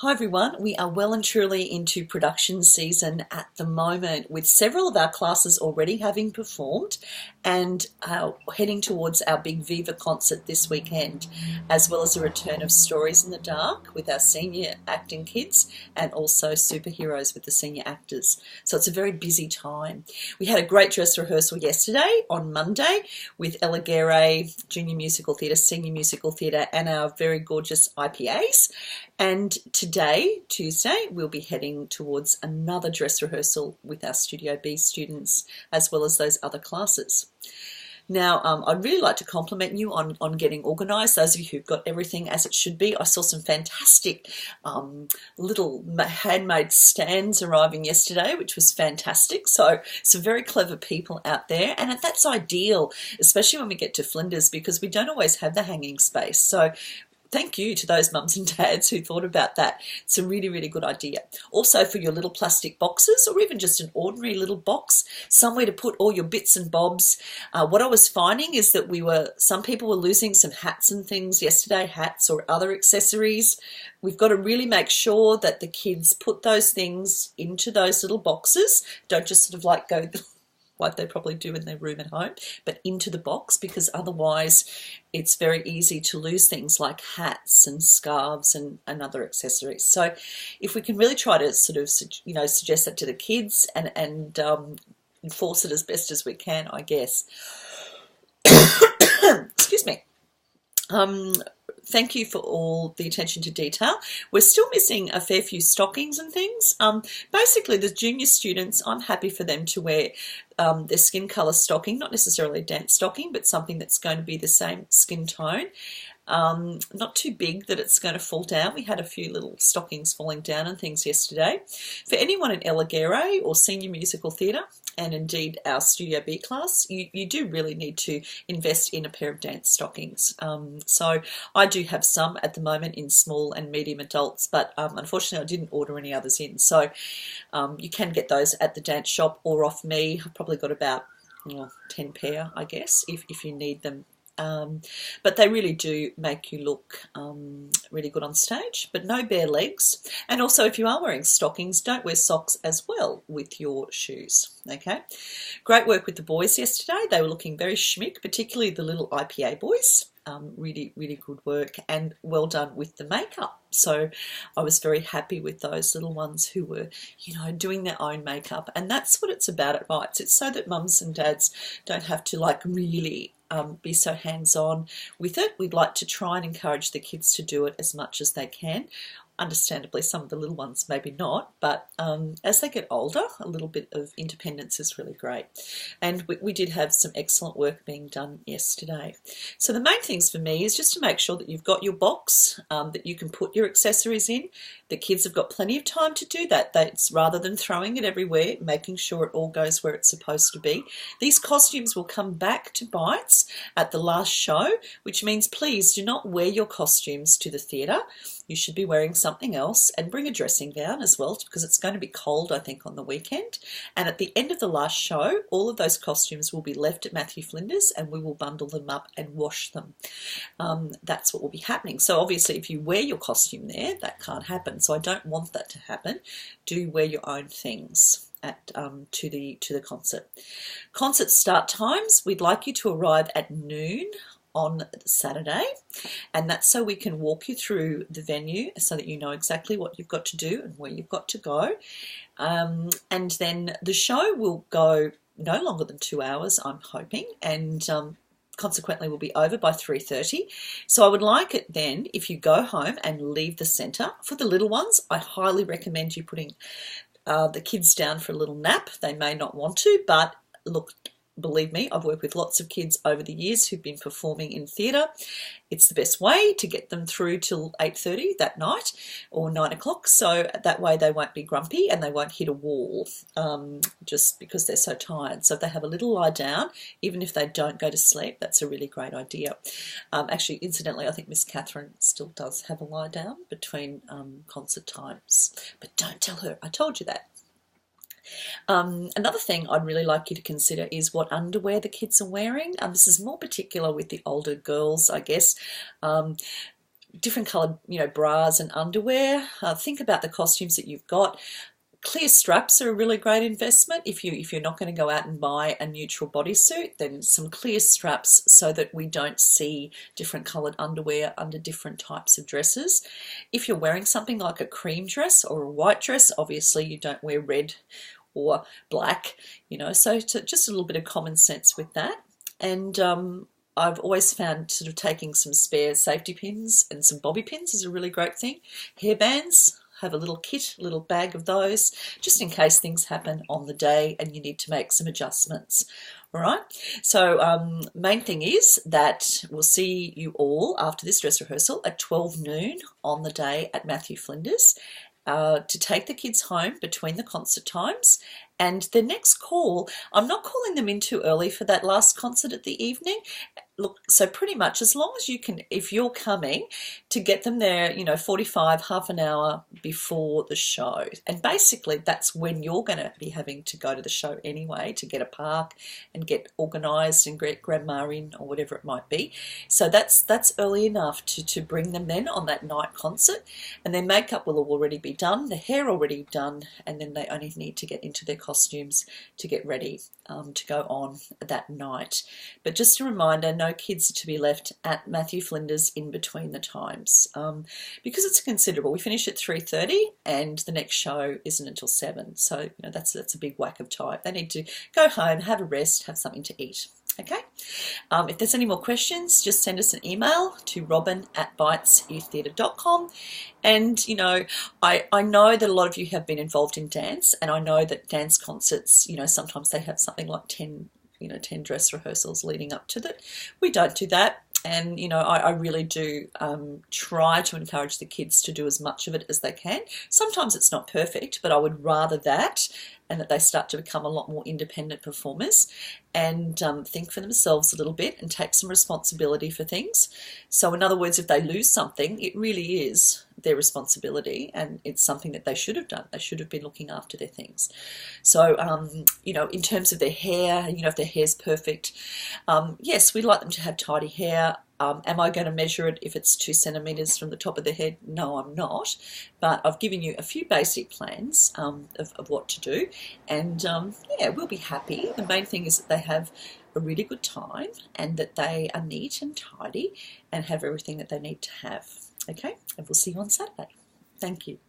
Hi everyone, we are well and truly into production season at the moment with several of our classes already having performed and heading towards our big Viva concert this weekend, as well as a return of Stories in the Dark with our senior acting kids and also superheroes with the senior actors. So it's a very busy time. We had a great dress rehearsal yesterday on Monday with Ella Guerre, Junior Musical Theatre, Senior Musical Theatre and our very gorgeous IPAs. And today, Tuesday, we'll be heading towards another dress rehearsal with our Studio B students, as well as those other classes. Now, I'd really like to compliment you on getting organised, those of you who've got everything as it should be. I saw some fantastic little handmade stands arriving yesterday, which was fantastic. So some very clever people out there, and that's ideal, especially when we get to Flinders, because we don't always have the hanging space. So thank you to those mums and dads who thought about that. It's a really, really good idea. Also for your little plastic boxes, or even just an ordinary little box, somewhere to put all your bits and bobs. What I was finding is that some people were losing some hats and things yesterday, hats or other accessories. We've got to really make sure that the kids put those things into those little boxes. Don't just sort of like go like they probably do in their room at home, but into the box, because otherwise it's very easy to lose things like hats and scarves and other accessories. So if we can really try to sort of, suggest that to the kids and enforce it as best as we can, I guess. Excuse me. Thank you for all the attention to detail. We're still missing a fair few stockings and things. Basically, the junior students, I'm happy for them to wear their skin colour stocking, not necessarily a dance stocking, but something that's going to be the same skin tone. Not too big that it's going to fall down. We had a few little stockings falling down and things yesterday. For anyone in Ella Guerre or Senior Musical Theatre, and indeed our Studio B class, you do really need to invest in a pair of dance stockings. So I do have some at the moment in small and medium adults, but unfortunately I didn't order any others in. So you can get those at the dance shop or off me. I've probably got about 10 pair, I guess, if you need them. But they really do make you look really good on stage, but no bare legs. And also, if you are wearing stockings, don't wear socks as well with your shoes. Okay, great work with the boys yesterday. They were looking very schmick, particularly the little IPA boys. Really, really good work, and well done with the makeup. So I was very happy with those little ones who were, doing their own makeup. And that's what it's about at Bites. It's so that mums and dads don't have to really be so hands-on with it. We'd like to try and encourage the kids to do it as much as they can. Understandably, some of the little ones maybe not, but as they get older, a little bit of independence is really great. And we did have some excellent work being done yesterday. So the main things for me is just to make sure that you've got your box, that you can put your accessories in. The kids have got plenty of time to do that. That's rather than throwing it everywhere, making sure it all goes where it's supposed to be. These costumes will come back to Bites at the last show, which means please do not wear your costumes to the theatre. You should be wearing something else, and bring a dressing gown as well, because it's going to be cold, I think, on the weekend. And at the end of the last show, all of those costumes will be left at Matthew Flinders and we will bundle them up and wash them. That's what will be happening. So obviously if you wear your costume there, that can't happen. So I don't want that to happen. Do wear your own things to the concert. Concert start times, we'd like you to arrive at noon on Saturday, and that's so we can walk you through the venue so that you know exactly what you've got to do and where you've got to go. And then the show will go no longer than 2 hours, I'm hoping, and consequently will be over by 3:30. So I would like it then, if you go home and leave the centre, for the little ones, I highly recommend you putting the kids down for a little nap. They may not want to, but look, believe me, I've worked with lots of kids over the years who've been performing in theatre. It's the best way to get them through till 8:30 that night or 9 o'clock, so that way they won't be grumpy and they won't hit a wall just because they're so tired. So if they have a little lie down, even if they don't go to sleep, that's a really great idea. Actually, incidentally, I think Miss Catherine still does have a lie down between concert times, but don't tell her I told you that. Another thing I'd really like you to consider is what underwear the kids are wearing. This is more particular with the older girls, I guess. different coloured, bras and underwear. Think about the costumes that you've got. Clear straps are a really great investment. If you're not going to go out and buy a neutral bodysuit, then some clear straps so that we don't see different coloured underwear under different types of dresses. If you're wearing something like a cream dress or a white dress, obviously you don't wear red or black, so just a little bit of common sense with that. And I've always found sort of taking some spare safety pins and some bobby pins is a really great thing. Hairbands, have a little kit, a little bag of those, just in case things happen on the day and you need to make some adjustments. All right, so main thing is that we'll see you all after this dress rehearsal at 12 noon on the day at Matthew Flinders to take the kids home between the concert times. And the next call, I'm not calling them in too early for that last concert at the evening. Look, so pretty much as long as you can, if you're coming, to get them there, 45, half an hour before the show. And basically that's when you're going to be having to go to the show anyway, to get a park and get organised and get grandma in or whatever it might be. So that's early enough to bring them then on that night concert. And their makeup will already be done, the hair already done, and then they only need to get into their costumes to get ready to go on that night. But just a reminder, no kids are to be left at Matthew Flinders in between the times because it's considerable. We finish at 3:30 and the next show isn't until 7, so that's a big whack of time. They need to go home, have a rest, have something to eat. Okay, if there's any more questions, just send us an email to robin@bitesyouttheatre.com. And I know that a lot of you have been involved in dance, and I know that dance concerts, sometimes they have something like 10 dress rehearsals leading up to that. We don't do that. And, I really do try to encourage the kids to do as much of it as they can. Sometimes it's not perfect, but I would rather that and that they start to become a lot more independent performers and think for themselves a little bit and take some responsibility for things. So in other words, if they lose something, it really is their responsibility and it's something that they should have done. They should have been looking after their things. So, in terms of their hair, if their hair's perfect, yes, we like them to have tidy hair. Am I going to measure it if it's 2 centimetres from the top of the head? No, I'm not. But I've given you a few basic plans of what to do. And we'll be happy. The main thing is that they have a really good time and that they are neat and tidy and have everything that they need to have. Okay, and we'll see you on Saturday. Thank you.